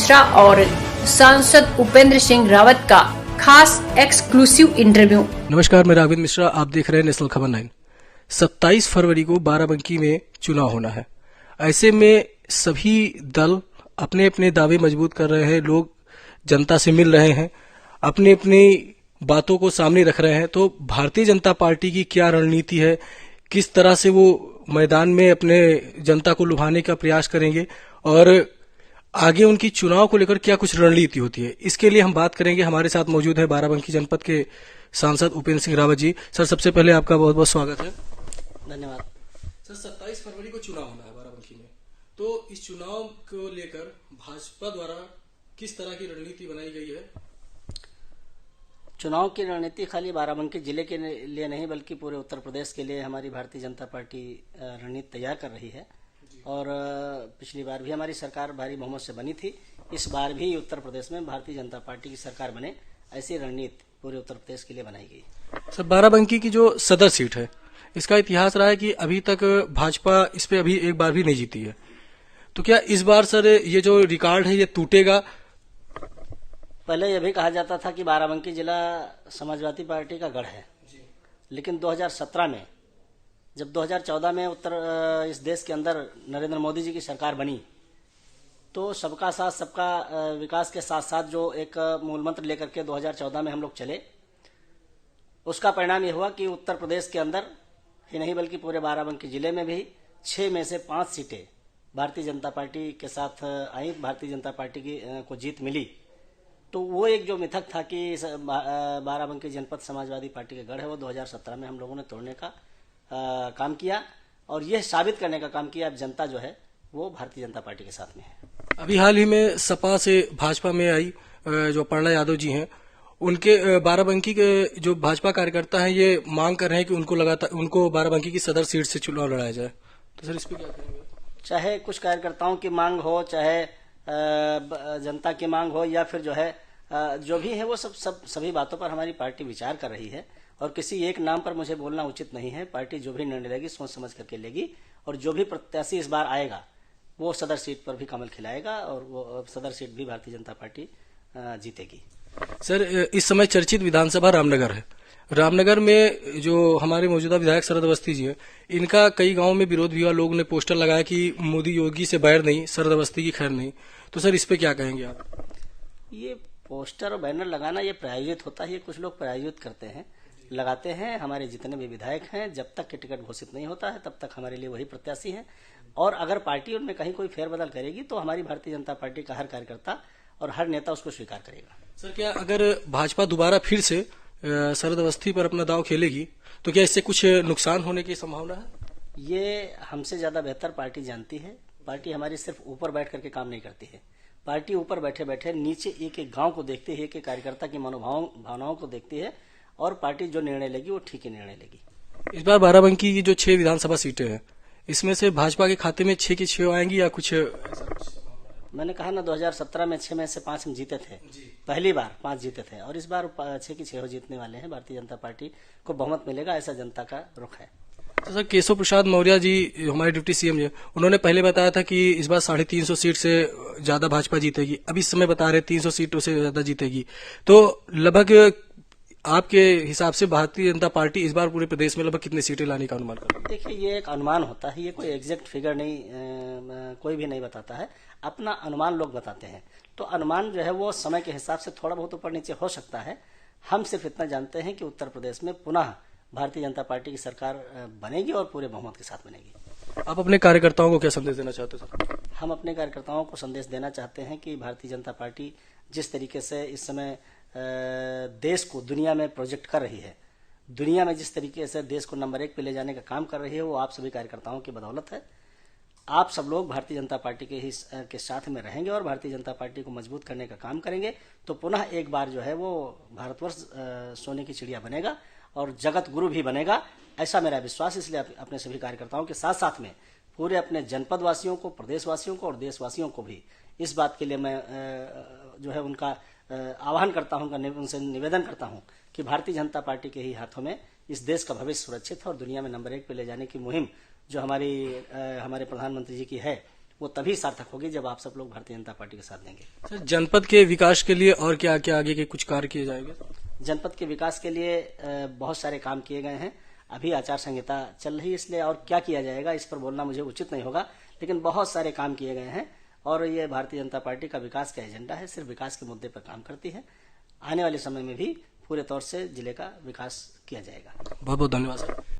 मिश्रा और सांसद उपेंद्र सिंह रावत का खास एक्सक्लूसिव इंटरव्यू। नमस्कार, मैं राघवेंद्र मिश्रा, आप देख रहे हैं नेशनल खबर 9। 27 फरवरी को बाराबंकी में चुनाव होना है। ऐसे में सभी दल अपने अपने दावे मजबूत कर रहे हैं, लोग जनता से मिल रहे हैं, अपनी अपनी बातों को सामने रख रहे हैं। तो भारतीय जनता पार्टी की क्या रणनीति है, किस तरह से वो मैदान में अपने जनता को लुभाने का प्रयास करेंगे और आगे उनकी चुनाव को लेकर क्या कुछ रणनीति होती है, इसके लिए हम बात करेंगे। हमारे साथ मौजूद है बाराबंकी जनपद के सांसद उपेंद्र सिंह रावत जी। सर, सबसे पहले आपका बहुत बहुत स्वागत है। धन्यवाद। सर, 27 फरवरी को चुनाव होना है बाराबंकी में, तो इस चुनाव को लेकर भाजपा द्वारा किस तरह की रणनीति बनाई गई है? चुनाव की रणनीति खाली बाराबंकी जिले के लिए नहीं बल्कि पूरे उत्तर प्रदेश के लिए हमारी भारतीय जनता पार्टी रणनीति तैयार कर रही है। और पिछली बार भी हमारी सरकार भारी बहुमत से बनी थी, इस बार भी उत्तर प्रदेश में भारतीय जनता पार्टी की सरकार बने, ऐसी रणनीति पूरे उत्तर प्रदेश के लिए बनाई गई। सर, बाराबंकी की जो सदर सीट है, इसका इतिहास रहा है कि अभी तक भाजपा इस पे अभी एक बार भी नहीं जीती है। तो क्या इस बार सर ये जो रिकॉर्ड है ये टूटेगा? पहले यह भी कहा जाता था कि बाराबंकी जिला समाजवादी पार्टी का गढ़ है, लेकिन 2017 में जब 2014 में इस देश के अंदर नरेंद्र मोदी जी की सरकार बनी, तो सबका साथ सबका विकास के साथ साथ जो एक मूल मंत्र लेकर के 2014 में हम लोग चले, उसका परिणाम ये हुआ कि उत्तर प्रदेश के अंदर ही नहीं बल्कि पूरे बाराबंकी जिले में भी 6 में से 5 सीटें भारतीय जनता पार्टी के साथ आई, भारतीय जनता पार्टी को जीत मिली। तो वो एक जो मिथक था कि बाराबंकी जनपद समाजवादी पार्टी के गढ़ है, वो 2017 में हम लोगों ने तोड़ने का काम किया और यह साबित करने का काम किया अब जनता जो है वो भारतीय जनता पार्टी के साथ में है। अभी हाल ही में सपा से भाजपा में आई जो अपर्णा यादव जी हैं, उनके बाराबंकी के जो भाजपा कार्यकर्ता हैं ये मांग कर रहे हैं कि उनको बाराबंकी की सदर सीट से चुनाव लड़ाया जाए। तो सर, इस पे क्या कहेंगे? चाहे कुछ कार्यकर्ताओं की मांग हो, चाहे जनता की मांग हो, या फिर जो है जो भी है वो सभी बातों पर हमारी पार्टी विचार कर रही है और किसी एक नाम पर मुझे बोलना उचित नहीं है। पार्टी जो भी निर्णय लेगी सोच समझ करके लेगी और जो भी प्रत्याशी इस बार आएगा वो सदर सीट पर भी कमल खिलाएगा और वो सदर सीट भी भारतीय जनता पार्टी जीतेगी। सर, इस समय चर्चित विधानसभा रामनगर है। रामनगर में जो हमारे मौजूदा विधायक शरद अवस्थी जी हैं, इनका कई गांवों में विरोध भी हुआ। लोग ने पोस्टर लगाया कि मोदी योगी से बैर नहीं, शरद अवस्थी की खैर नहीं। तो सर, इस पे क्या कहेंगे आप? ये पोस्टर और बैनर लगाना ये प्रायोजित होता है, ये कुछ लोग प्रायोजित करते हैं, लगाते हैं। हमारे जितने भी विधायक हैं, जब तक कि टिकट घोषित नहीं होता है तब तक हमारे लिए वही प्रत्याशी हैं और अगर पार्टी उनमें कहीं कोई फेरबदल करेगी तो हमारी भारतीय जनता पार्टी का हर कार्यकर्ता और हर नेता उसको स्वीकार करेगा। सर, क्या अगर भाजपा दोबारा फिर से शरद अवस्थी पर अपना दांव खेलेगी तो क्या इससे कुछ नुकसान होने की संभावना है? ये हमसे ज्यादा बेहतर पार्टी जानती है। पार्टी हमारी सिर्फ ऊपर बैठ करके काम नहीं करती है, पार्टी ऊपर बैठे बैठे नीचे एक एक गांव को देखती है, एक एक कार्यकर्ता की भावनाओं को देखती है और पार्टी जो निर्णय लेगी वो ठीक ही निर्णय लेगी। इस बार बाराबंकी की जो 6 विधानसभा सीटें हैं, इसमें से भाजपा के खाते में 6 की 6 आएंगी या कुछ ऐसा कुछ? मैंने कहा ना, 2017 में 6 में से 5 हम जीते थे, पहली बार 5 जीते थे और इस बार 6 की 6 जीतने वाले हैं। भारतीय जनता पार्टी को बहुमत मिलेगा, ऐसा जनता का रुख है। तो सर, केशव प्रसाद मौर्य जी हमारे डिप्टी सीएम जी, उन्होंने पहले बताया था कि इस बार 350 सीट से ज्यादा भाजपा जीतेगी। अभी इस समय बता रहे 300 सीटों से ज्यादा जीतेगी। तो लगभग आपके हिसाब से भारतीय जनता पार्टी इस बार पूरे प्रदेश में लगभग कितनी सीटें लाने का अनुमान कर रही है? देखिए, ये एक अनुमान होता है, ये कोई एग्जैक्ट फिगर नहीं, कोई भी नहीं बताता है, अपना अनुमान लोग बताते हैं। तो अनुमान जो है वो समय के हिसाब से थोड़ा बहुत ऊपर नीचे हो सकता है। हम सिर्फ इतना जानते हैं कि उत्तर प्रदेश में पुनः भारतीय जनता पार्टी की सरकार बनेगी और पूरे बहुमत के साथ बनेगी। आप अपने कार्यकर्ताओं को क्या संदेश देना चाहते हैं सर? हम अपने कार्यकर्ताओं को संदेश देना चाहते हैं कि भारतीय जनता पार्टी जिस तरीके से इस समय देश को दुनिया में प्रोजेक्ट कर रही है, दुनिया में जिस तरीके से देश को नंबर 1 पे ले जाने का काम कर रही है, वो आप सभी कार्यकर्ताओं की बदौलत है। आप सब लोग भारतीय जनता पार्टी के साथ में रहेंगे और भारतीय जनता पार्टी को मजबूत करने का काम करेंगे तो पुनः एक बार जो है वो भारतवर्ष सोने की चिड़िया बनेगा और जगत गुरु भी बनेगा, ऐसा मेरा विश्वास। इसलिए अपने सभी कार्यकर्ताओं के साथ साथ में पूरे अपने जनपद वासियों को, प्रदेशवासियों को और देशवासियों को भी इस बात के लिए मैं जो है उनका आह्वान करता हूं, उनसे निवेदन करता हूं कि भारतीय जनता पार्टी के ही हाथों में इस देश का भविष्य सुरक्षित है और दुनिया में नंबर 1 पे ले जाने की मुहिम जो हमारे प्रधानमंत्री जी की है वो तभी सार्थक होगी जब आप सब लोग भारतीय जनता पार्टी के साथ देंगे। सर, जनपद के विकास के लिए और क्या क्या आगे के कुछ कार्य किए जाएंगे? जनपद के विकास के लिए बहुत सारे काम किए गए हैं। अभी आचार संहिता चल रही है, इसलिए और क्या किया जाएगा इस पर बोलना मुझे उचित नहीं होगा, लेकिन बहुत सारे काम किए गए हैं और ये भारतीय जनता पार्टी का विकास का एजेंडा है, सिर्फ विकास के मुद्दे पर काम करती है। आने वाले समय में भी पूरे तौर से जिले का विकास किया जाएगा। बहुत बहुत धन्यवाद सर।